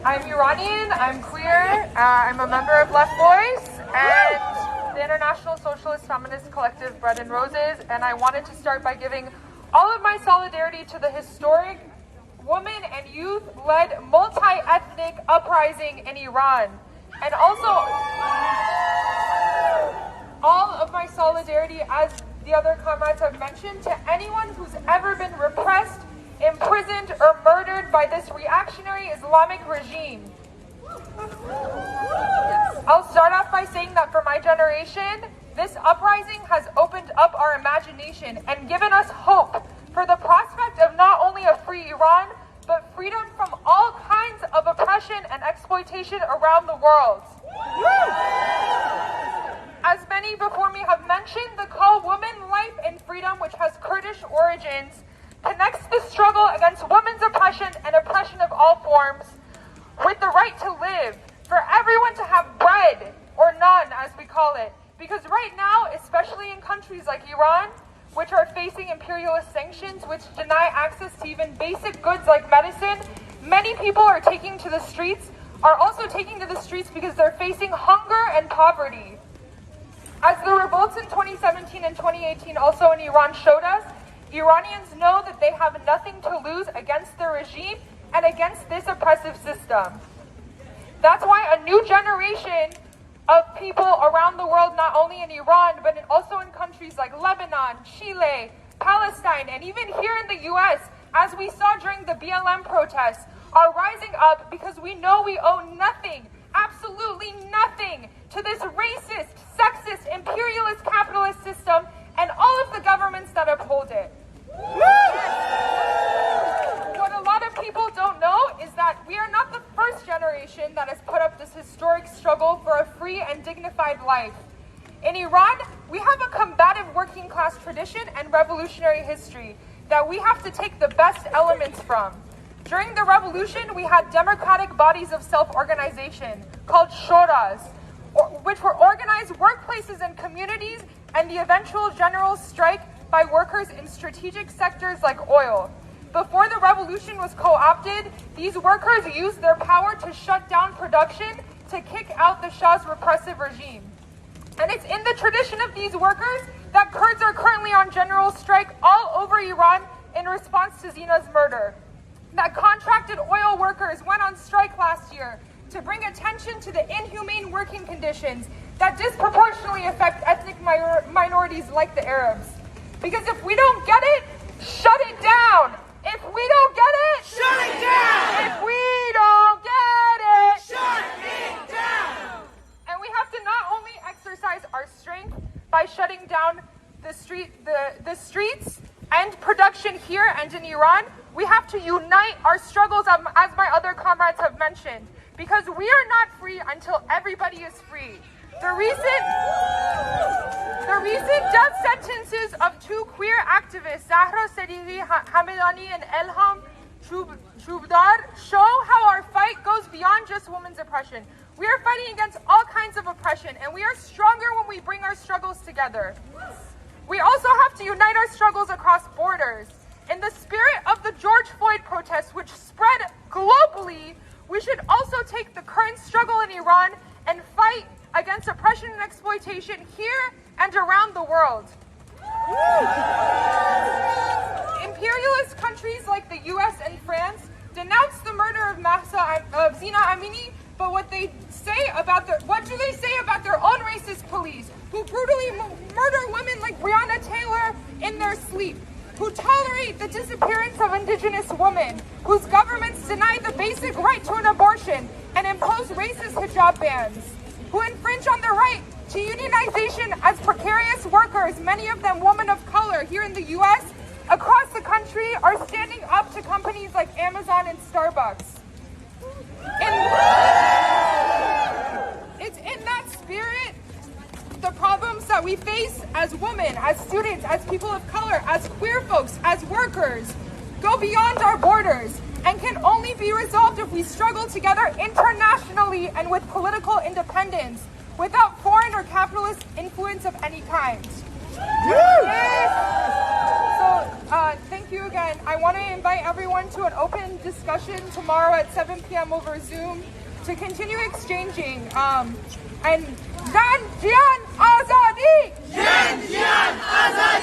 I'm Iranian, I'm queer, I'm a member of Left Voice and the International Socialist Feminist Collective Bread and Roses, and I wanted to start by giving all of my solidarity to the historic woman and youth-led multi-ethnic uprising in Iran, and also all of my solidarity, as the other comrades have mentioned, to anyone who's ever been repressed, imprisoned, or murdered by this reactionary Islamic regime. I'll start off by saying that for my generation, this uprising has opened up our imagination and given us hope for the prospect of not only a free Iran, but freedom from all kinds of oppression and exploitation around the world. As many before me have mentioned, the call Women, Life and Freedom, which has Kurdish origins, connects the struggle against women's oppression and oppression of all forms with the right to live, for everyone to have bread, or none as we call it. Because right now, especially in countries like Iran, which are facing imperialist sanctions which deny access to even basic goods like medicine, many people are taking to the streets, are also taking to the streets because they're facing hunger and poverty. As the revolts in 2017 and 2018 also in Iran showed us, Iranians know that they have nothing to lose against the regime and against this oppressive system. That's why a new generation of people around the world, not only in Iran, but also in countries like Lebanon, Chile, Palestine, and even here in the US, as we saw during the BLM protests, are rising up because we know we owe nothing, absolutely nothing, to this racist, sexist, imperialist, capitalist system and all of the governments that uphold it. What a lot of people don't know is that we are not the first generation that has put up this historic struggle for a free and dignified life. In Iran, we have a combative working class tradition and revolutionary history that we have to take the best elements from. During the revolution, we had democratic bodies of self-organization called shoras, which were organized workplaces and communities, and the eventual general strike by workers in strategic sectors like oil. Before the revolution was co-opted, these workers used their power to shut down production to kick out the Shah's repressive regime. And it's in the tradition of these workers that Kurds are currently on general strike all over Iran in response to Zina's murder. That contracted oil workers went on strike last year to bring attention to the inhumane working conditions that disproportionately affect ethnic minorities like the Arabs. Because if we don't get it, shut it down. If we don't get it, shut it down. If we don't get it, shut it down. And we have to not only exercise our strength by shutting down the streets and production here and in Iran, we have to unite our struggles, as my other comrades have mentioned, because we are not free until everybody is free. The recent death sentences of two queer activists, Zahra Sadiqi Hamedani and Elham Chubdar, show how our fight goes beyond just women's oppression. We are fighting against all kinds of oppression, and we are stronger when we bring our struggles together. We also have to unite our struggles across borders. In the spirit of the George Floyd protests, which spread globally, we should also take the current struggle in Iran and fight against oppression and exploitation here and around the world. Imperialist countries like the US and France denounce the murder of Zina Amini, but what do they say about their own racist police, who brutally murder women like Breonna Taylor in their sleep, who tolerate the disappearance of indigenous women, whose governments deny the basic right to an abortion and impose racist hijab bans, who infringe on the right to unionization as precarious workers, many of them women of color here in the US, across the country, are standing up to companies like Amazon and Starbucks. It's in that spirit, the problems that we face as women, as students, as people of color, as queer folks, as workers, go beyond our borders and can only be resolved if we struggle together internationally and with political independence, without foreign or capitalist influence of any kind. Thank thank you again. I want to invite everyone to an open discussion tomorrow at 7 p.m. over Zoom to continue exchanging. And Jan Jian Azadi! Jan Jian Azadi!